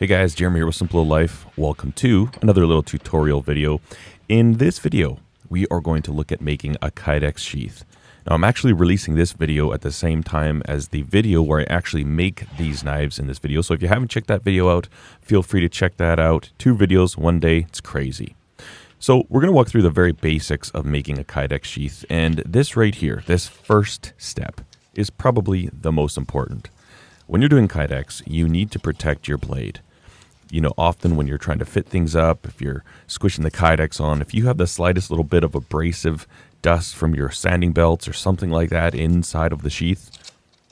Hey guys, Jeremy here with Simple Life. Welcome to another little tutorial video. In this video, we are going to look at making a Kydex sheath. Now I'm actually releasing this video at the same time as the video where I actually make these knives in this video. So if you haven't checked that video out, feel free to check that out. 2 videos, 1 day, it's crazy. So we're going to walk through the very basics of making a Kydex sheath. And this right here, this first step, is probably the most important. When you're doing Kydex, you need to protect your blade. You know, often when you're trying to fit things up, if you're squishing the Kydex on, if you have the slightest little bit of abrasive dust from your sanding belts or something like that inside of the sheath,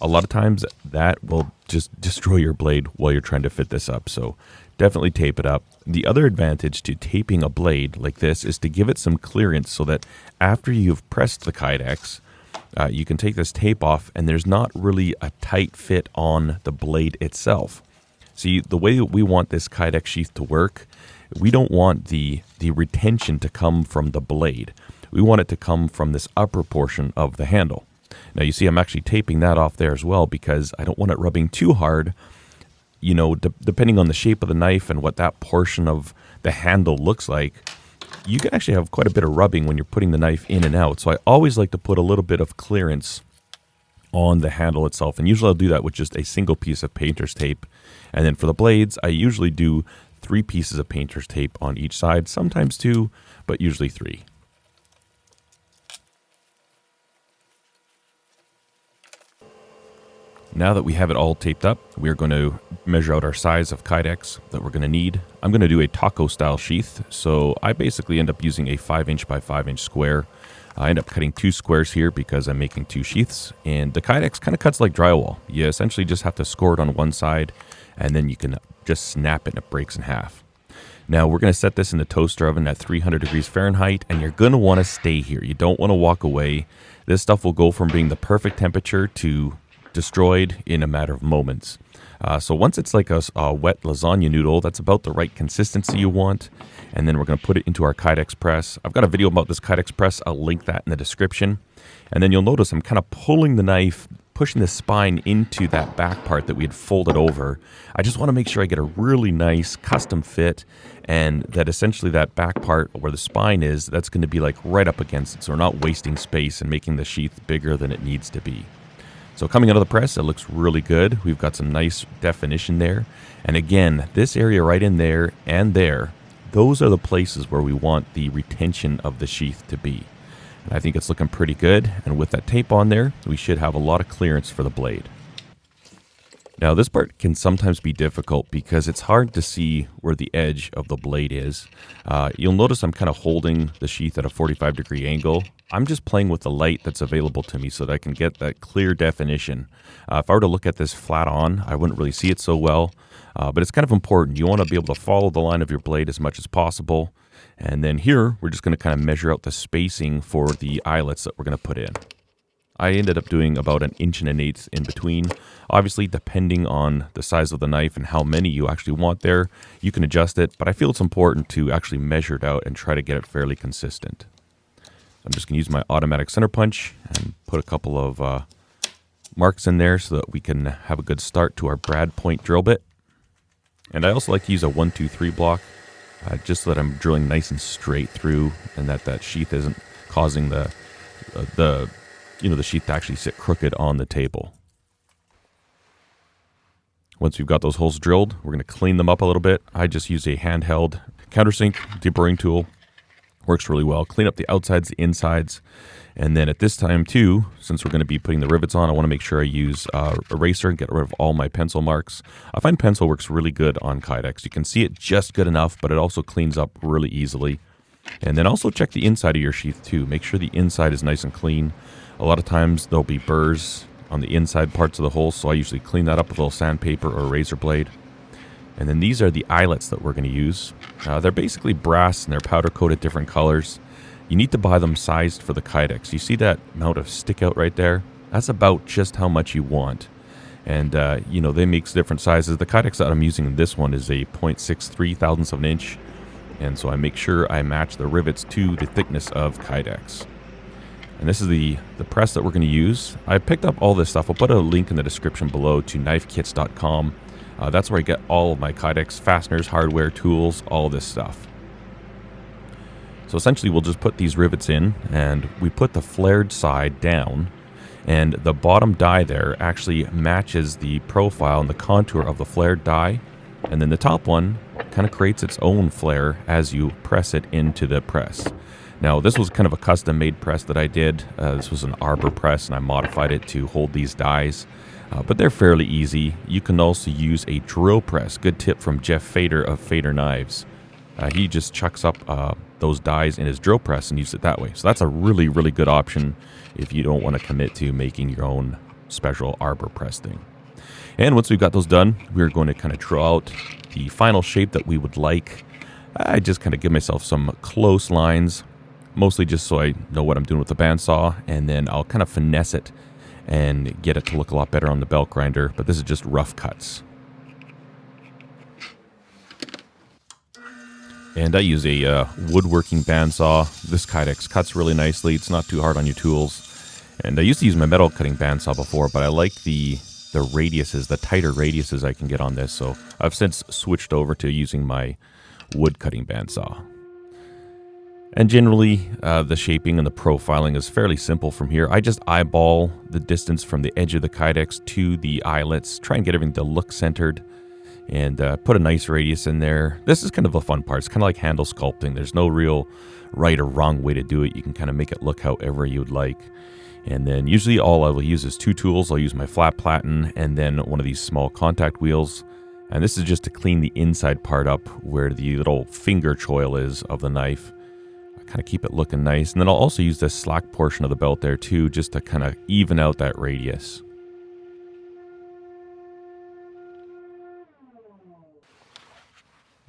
a lot of times that will just destroy your blade while you're trying to fit this up. So definitely tape it up. The other advantage to taping a blade like this is to give it some clearance so that after you've pressed the Kydex, you can take this tape off and there's not really a tight fit on the blade itself. See, the way we want this Kydex sheath to work, we don't want the retention to come from the blade. We want it to come from this upper portion of the handle. Now you see I'm actually taping that off there as well because I don't want it rubbing too hard. You know, depending on the shape of the knife and what that portion of the handle looks like, you can actually have quite a bit of rubbing when you're putting the knife in and out. So I always like to put a little bit of clearance on the handle itself. And usually I'll do that with just a single piece of painter's tape. And then for the blades, I usually do 3 pieces of painter's tape on each side, sometimes 2, but usually 3. Now that we have it all taped up, we are going to measure out our size of Kydex that we're going to need. I'm going to do a taco style sheath, so I basically end up using a 5" by 5" square. I end up cutting 2 squares here because I'm making 2 sheaths, and the Kydex kind of cuts like drywall. You essentially just have to score it on one side, and then you can just snap it and it breaks in half. Now we're going to set this in the toaster oven at 300 degrees Fahrenheit, and you're going to want to stay here. You don't want to walk away. This stuff will go from being the perfect temperature to destroyed in a matter of moments. So once it's like a wet lasagna noodle, that's about the right consistency you want. And then we're going to put it into our Kydex press. I've got a video about this Kydex press. I'll link that in the description. And then you'll notice I'm kind of pulling the knife, pushing the spine into that back part that we had folded over. I just want to make sure I get a really nice custom fit, and that essentially that back part where the spine is, that's going to be like right up against it. So we're not wasting space and making the sheath bigger than it needs to be. So coming out of the press, it looks really good. We've got some nice definition there. And again, this area right in there and there, those are the places where we want the retention of the sheath to be. And I think it's looking pretty good. And with that tape on there, we should have a lot of clearance for the blade. Now this part can sometimes be difficult because it's hard to see where the edge of the blade is. You'll notice I'm kind of holding the sheath at a 45-degree angle. I'm just playing with the light that's available to me so that I can get that clear definition. If I were to look at this flat on, I wouldn't really see it so well. But it's kind of important. You want to be able to follow the line of your blade as much as possible. And then here, we're just going to kind of measure out the spacing for the eyelets that we're going to put in. I ended up doing about 1 1/8 inches in between. Obviously, depending on the size of the knife and how many you actually want there, you can adjust it. But I feel it's important to actually measure it out and try to get it fairly consistent. I'm just going to use my automatic center punch and put a couple of marks in there so that we can have a good start to our brad point drill bit. And I also like to use a 1, 2, 3 block, just so that I'm drilling nice and straight through, and that sheath isn't causing the sheath to actually sit crooked on the table. Once we've got those holes drilled, we're going to clean them up a little bit. I just use a handheld countersink deburring tool. Works really well. Clean up the outsides, the insides. And then at this time too, since we're going to be putting the rivets on, I want to make sure I use eraser and get rid of all my pencil marks. I find pencil works really good on Kydex. You can see it just good enough, but it also cleans up really easily. And then also check the inside of your sheath too. Make sure the inside is nice and clean. A lot of times there'll be burrs on the inside parts of the hole, so I usually clean that up with a little sandpaper or a razor blade. And then these are the eyelets that we're going to use. They're basically brass and they're powder coated different colors. You need to buy them sized for the Kydex. You see that amount of stick out right there? That's about just how much you want. And they make different sizes. The Kydex that I'm using in this one is a 0.63 thousandths of an inch. And so I make sure I match the rivets to the thickness of Kydex. And this is the press that we're going to use. I picked up all this stuff. I'll put a link in the description below to knifekits.com. That's where I get all of my Kydex fasteners, hardware, tools, all this stuff. So essentially we'll just put these rivets in, and we put the flared side down, and the bottom die there actually matches the profile and the contour of the flared die, and then the top one kind of creates its own flare as you press it into the press. Now this was kind of a custom made press that I did. This was an arbor press, and I modified it to hold these dies, but they're fairly easy. You can also use a drill press. Good tip from Jeff Fader of Fader Knives. He just chucks up those dies in his drill press and uses it that way. So that's a really, really good option if you don't want to commit to making your own special arbor press thing. And once we've got those done, we're going to kind of draw out the final shape that we would like. I just kind of give myself some close lines, mostly just so I know what I'm doing with the bandsaw, and then I'll kind of finesse it and get it to look a lot better on the belt grinder, but this is just rough cuts. And I use a woodworking bandsaw. This Kydex cuts really nicely. It's not too hard on your tools. And I used to use my metal cutting bandsaw before, but I like the radiuses, the tighter radiuses I can get on this. So I've since switched over to using my wood cutting bandsaw. And generally, the shaping and the profiling is fairly simple from here. I just eyeball the distance from the edge of the Kydex to the eyelets, try and get everything to look centered, and put a nice radius in there. This is kind of a fun part. It's kind of like handle sculpting. There's no real right or wrong way to do it. You can kind of make it look however you'd like. And then usually all I will use is two tools. I'll use my flat platen and then one of these small contact wheels. And this is just to clean the inside part up where the little finger choil is of the knife. I kind of keep it looking nice. And then I'll also use this slack portion of the belt there too, just to kind of even out that radius.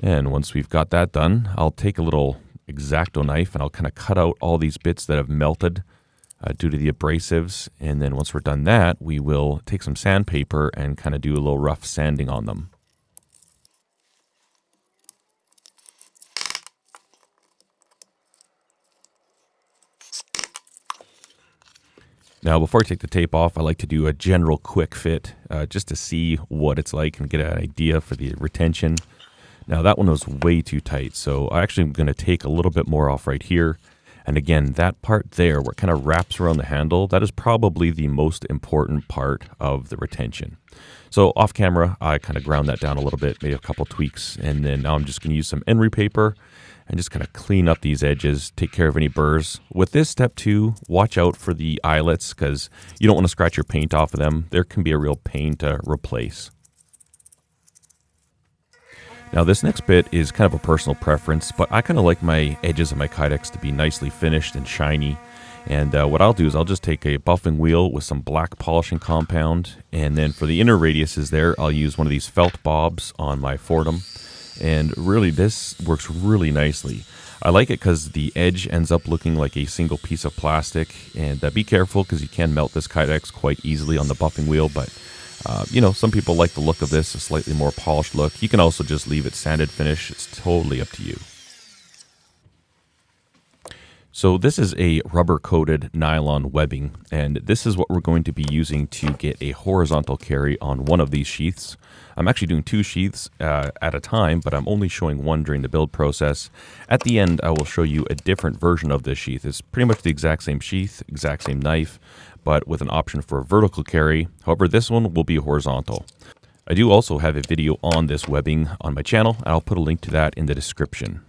And once we've got that done, I'll take a little X-Acto knife and I'll kind of cut out all these bits that have melted due to the abrasives. And then once we're done that, we will take some sandpaper and kind of do a little rough sanding on them. Now, before I take the tape off, I like to do a general quick fit just to see what it's like and get an idea for the retention. Now, that one was way too tight, so I actually am going to take a little bit more off right here. And again, that part there where it kind of wraps around the handle, that is probably the most important part of the retention. So off camera, I kind of ground that down a little bit, made a couple tweaks, and then now I'm just going to use some emery paper and just kind of clean up these edges, take care of any burrs. With this step 2, watch out for the eyelets because you don't want to scratch your paint off of them. There can be a real pain to replace. Now this next bit is kind of a personal preference, but I kind of like my edges of my Kydex to be nicely finished and shiny. And what I'll do is I'll just take a buffing wheel with some black polishing compound, and then for the inner radiuses there, I'll use one of these felt bobs on my Fordham. And really this works really nicely. I like it because the edge ends up looking like a single piece of plastic, and be careful because you can melt this Kydex quite easily on the buffing wheel, but you know, some people like the look of this, a slightly more polished look. You can also just leave it sanded finish. It's totally up to you. So this is a rubber-coated nylon webbing, and this is what we're going to be using to get a horizontal carry on one of these sheaths. I'm actually doing 2 sheaths at a time, but I'm only showing one during the build process. At the end, I will show you a different version of this sheath. It's pretty much the exact same sheath, exact same knife, but with an option for a vertical carry. However, this one will be horizontal. I do also have a video on this webbing on my channel, and I'll put a link to that in the description.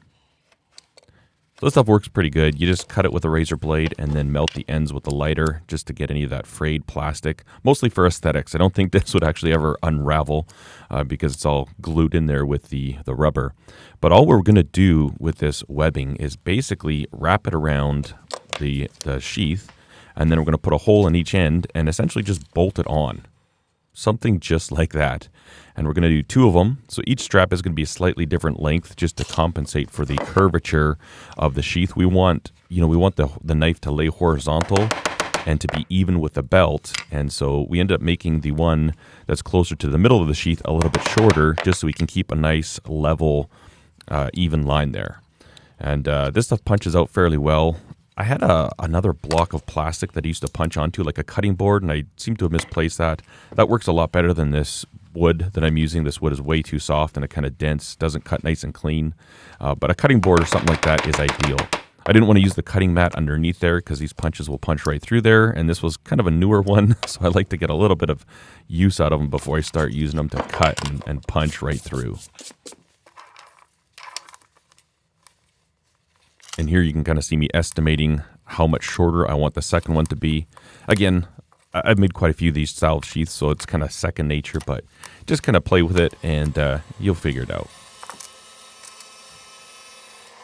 So this stuff works pretty good. You just cut it with a razor blade and then melt the ends with the lighter just to get any of that frayed plastic, mostly for aesthetics. I don't think this would actually ever unravel because it's all glued in there with the rubber. But all we're going to do with this webbing is basically wrap it around the sheath, and then we're going to put a hole in each end and essentially just bolt it on. Something just like that. And we're going to do 2 of them. So each strap is going to be a slightly different length just to compensate for the curvature of the sheath. We want, the knife to lay horizontal and to be even with the belt. And so we end up making the one that's closer to the middle of the sheath a little bit shorter just so we can keep a nice level, even line there. And this stuff punches out fairly well. I had another block of plastic that I used to punch onto, like a cutting board, and I seem to have misplaced that. That works a lot better than this wood that I'm using. This wood is way too soft and it kind of dense, doesn't cut nice and clean. But a cutting board or something like that is ideal. I didn't want to use the cutting mat underneath there because these punches will punch right through there, and this was kind of a newer one, so I like to get a little bit of use out of them before I start using them to cut and punch right through. And here you can kind of see me estimating how much shorter I want the second one to be. Again, I've made quite a few of these style of sheaths, so it's kind of second nature, but just kind of play with it and you'll figure it out.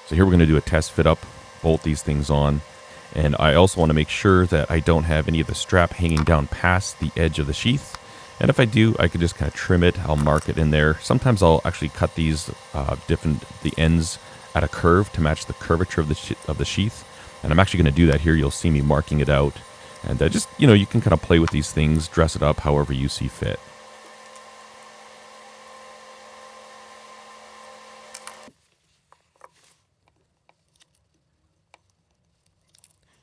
So here we're going to do a test fit up, bolt these things on, and I also want to make sure that I don't have any of the strap hanging down past the edge of the sheath. And if I do, I can just kind of trim it. I'll mark it in there. Sometimes I'll actually cut these the ends at a curve to match the curvature of the sheath. And I'm actually going to do that here. You'll see me marking it out. And just, you can kind of play with these things, dress it up however you see fit.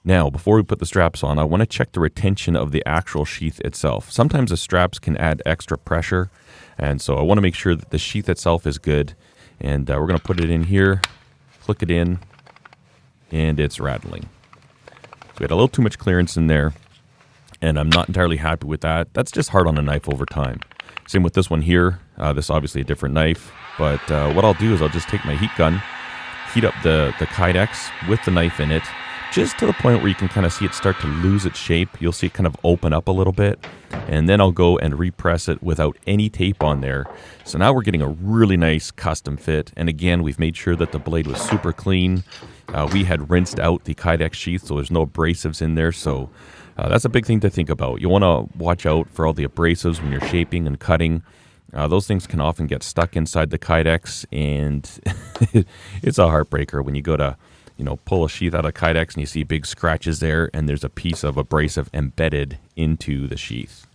Now, before we put the straps on, I want to check the retention of the actual sheath itself. Sometimes the straps can add extra pressure, and so I want to make sure that the sheath itself is good. And we're going to put it in here, click it in, and it's rattling. So we had a little too much clearance in there, and I'm not entirely happy with that. That's just hard on a knife over time. Same with this one here. This is obviously a different knife, but what I'll do is I'll just take my heat gun, heat up the Kydex with the knife in it, just to the point where you can kind of see it start to lose its shape. You'll see it kind of open up a little bit, and then I'll go and repress it without any tape on there. So now we're getting a really nice custom fit, and again, we've made sure that the blade was super clean. We had rinsed out the Kydex sheath, so there's no abrasives in there, so that's a big thing to think about. You want to watch out for all the abrasives when you're shaping and cutting. Those things can often get stuck inside the Kydex, and it's a heartbreaker when you go to pull a sheath out of Kydex and you see big scratches there, and there's a piece of abrasive embedded into the sheath.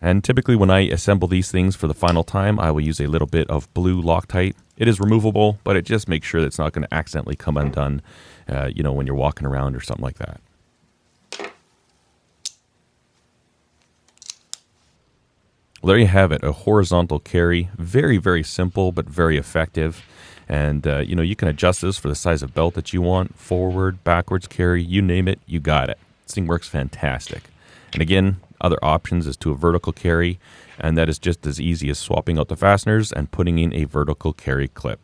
And typically when I assemble these things for the final time, I will use a little bit of blue Loctite. It is removable, but it just makes sure that it's not going to accidentally come undone, when you're walking around or something like that. Well, there you have it, a horizontal carry. Very, very simple, but very effective. And, you can adjust this for the size of belt that you want. Forward, backwards carry, you name it, you got it. This thing works fantastic. And again, other options is to a vertical carry, and that is just as easy as swapping out the fasteners and putting in a vertical carry clip.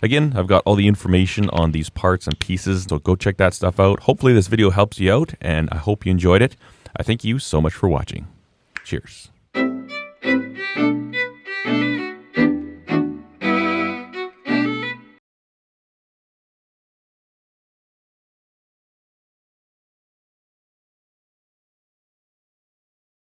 Again, I've got all the information on these parts and pieces, so go check that stuff out. Hopefully this video helps you out, and I hope you enjoyed it. I thank you so much for watching. Cheers.